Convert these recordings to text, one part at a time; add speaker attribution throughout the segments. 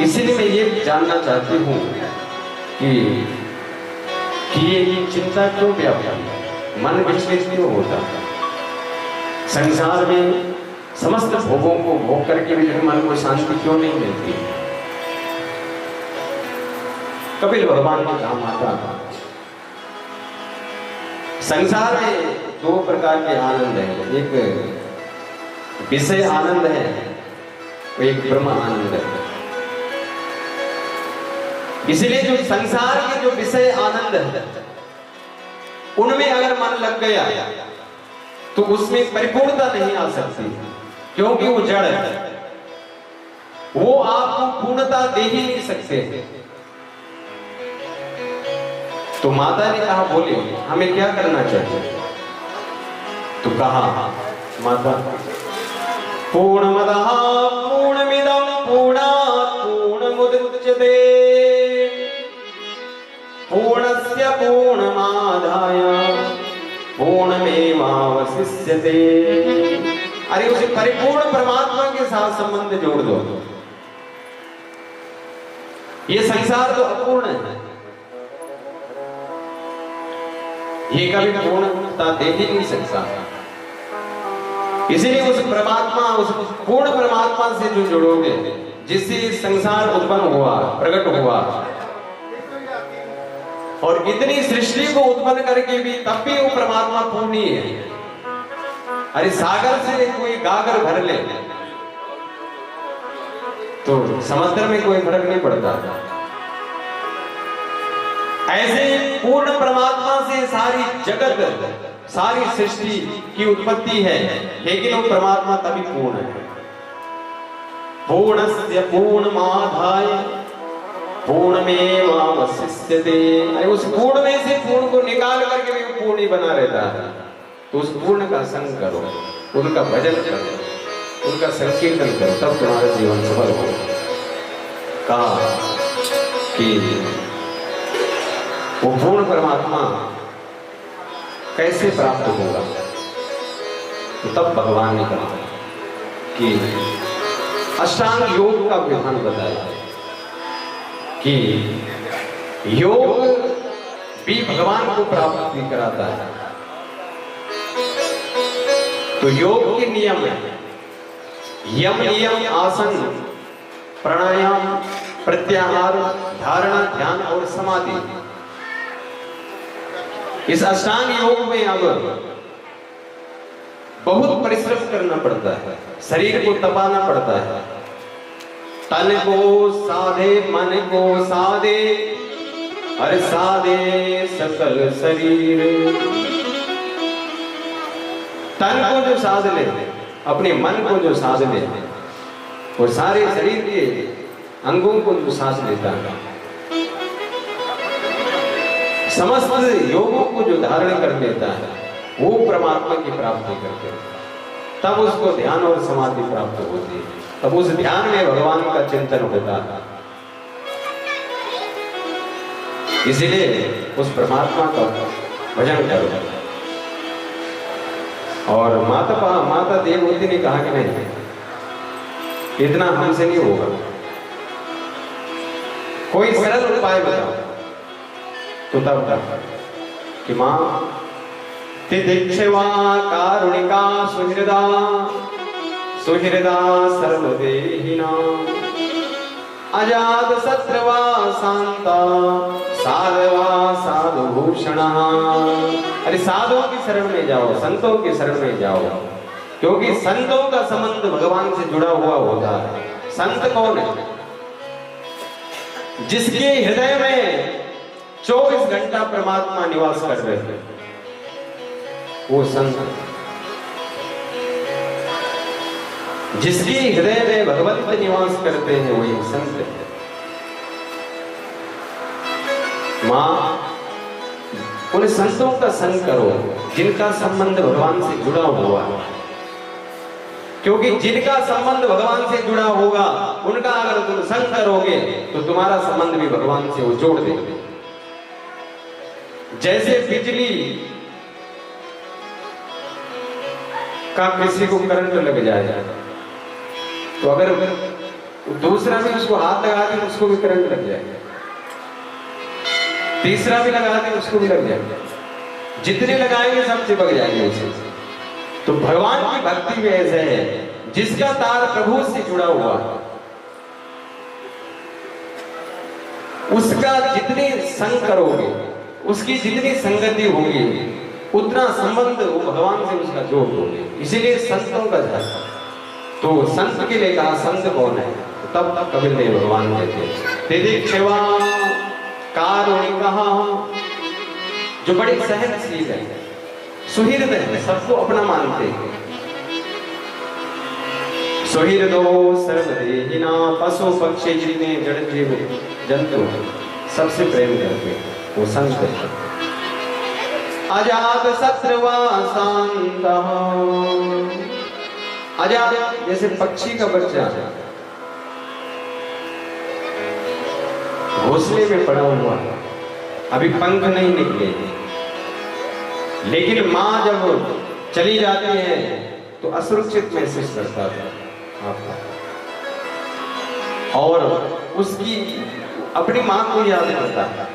Speaker 1: इसलिए मैं ये जानना चाहती हूँ कि ये चिंता क्यों व्याप्त है, मन विचलित क्यों होता है। संसार में समस्त भोगों को भोग करके भी मन को शांति क्यों नहीं मिलती। कपिल भगवान ने कहा, माता संसार में दो प्रकार के आनंद है, एक विषय आनंद है और एक ब्रह्म आनंद है। इसलिए जो संसार के जो विषय आनंद है उनमें अगर मन लग गया तो उसमें परिपूर्णता नहीं आ सकती, क्योंकि वो जड़ है, वो आपको पूर्णता दे ही नहीं सकते। तो माता ने कहा, बोले हमें क्या करना चाहिए। तो कहा, माता पूर्णमदः पूर्णमिदं पूर्णात् पूर्णमुदच्यते पूर्णस्य पूर्णमादाय पूर्णमेवावशिष्यते। अरे उसे परिपूर्ण परमात्मा के साथ संबंध जोड़ दो। ये संसार तो अपूर्ण है, ये कभी पूर्णता दे ही नहीं सकता। इसीलिए उस परमात्मा, उस पूर्ण परमात्मा से जो जुड़ोगे, जिससे संसार उत्पन्न हुआ, प्रकट हुआ, और इतनी सृष्टि को उत्पन्न करके भी तब भी वो परमात्मा पूर्ण ही है। अरे सागर से कोई गागर भर ले तो समुद्र में कोई फर्क नहीं पड़ता। ऐसे पूर्ण परमात्मा से सारी जगत, सारी सृष्टि की उत्पत्ति है, लेकिन वो परमात्मा तभी पूर्ण है। पूर्णस्य पूर्णमादाय पूर्णमेवावशिष्यते। उस पूर्ण में से पूर्ण को निकाल करके भी वो पूर्ण ही बना रहता है। तो उस पूर्ण का संग करो, उनका भजन करो, उनका संकीर्तन करो, तब तुम्हारा जीवन सफल हो। कहा कि वो पूर्ण परमात्मा कैसे प्राप्त होगा। तो तब भगवान ने कहा कि अष्टांग योग का विधान बताया कि योग भी भगवान को प्राप्त कराता है। तो योग के नियम है यम, नियम, आसन, प्राणायाम, प्रत्याहार, धारणा, ध्यान और समाधि। इस अष्टांग योग में अब बहुत परिश्रम करना पड़ता है, शरीर को तपाना पड़ता है। तन को साधे, मन को साधे, अरे साधे सकल शरीर। तन को जो साध ले, अपने मन को जो साध ले, और सारे शरीर के अंगों को जो सांस लेता है, समस्त योगों को जो धारण कर लेता है, वो परमात्मा की प्राप्ति करते हैं। तब उसको ध्यान और समाधि प्राप्त होती है। तब उस ध्यान में भगवान का चिंतन होता है। इसलिए उस परमात्मा का भजन करो। और माता देवहूति ने कहा कि नहीं, इतना हमसे नहीं होगा, कोई सरल उपाय बताओ। तो तब कि मां तिदिक्षवा कारुणिका सुहृदा, सुहृदा सर्वदेहिना, अजात शत्रवा शांता, साधवा साधुभूषणा। अरे साधुओं की शरण में जाओ, संतों की शरण में जाओ, क्योंकि संतों का संबंध भगवान से जुड़ा हुआ होता है। संत कौन है? जिसके हृदय में 24 घंटा परमात्मा निवास कर रहे हैं, वो संत। जिसके हृदय में भगवंत निवास करते हैं, वही संत है। मां, उन संतों का संग करो जिनका संबंध भगवान से जुड़ा हुआ है, क्योंकि जिनका संबंध भगवान से जुड़ा होगा, उनका अगर तुम संग करोगे तो तुम्हारा संबंध भी भगवान से वो जोड़ देंगे। जैसे बिजली का किसी को करंट लग जाए, तो अगर दूसरा भी उसको हाथ लगा दे उसको भी करंट लग जाएगा, तीसरा भी लगा दे उसको भी लग जाएगा, जितने लगाएंगे सब चिपक जाएंगे उसे। तो भगवान की भक्ति में ऐसा है, जिसका तार प्रभु से जुड़ा हुआ उसका जितने संग करोगे, उसकी जितनी संगति होगी, उतना संबंध वो भगवान से उसका जोड़ दोगे। इसीलिए संतों का धर्म। तो संत के लिए कहा संत कौन है, तब कबीर ने भगवान कहते तेरे सेवा कारुणी कहा, जो बड़े सहनशील है, सुहृद है, सबको अपना मानते हैं। सुहृदो सर्वदेहिना, पशु पक्षी जितने जड़ जीव जंतु सबसे प्रेम करते हैं, वो संत है। अजात शत्रुवा शांत, अजात जैसे पक्षी का बच्चा घोंसले में पड़ा हुआ, अभी पंख नहीं निकले, लेकिन मां जब चली जाती है तो असुरक्षित महसूस करता था और उसकी अपनी मां को याद करता है।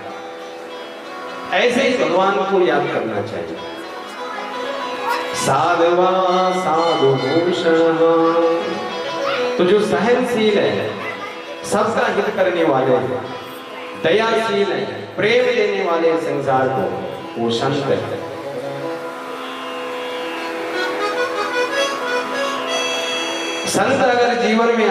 Speaker 1: ऐसे ही भगवान को याद करना चाहिए। साधवा साधु भूषण, तो जो सहनशील है, सबका हित करने वाले हैं, दयाशील है, प्रेम देने वाले संसार को, वो संत है। संत अगर जीवन में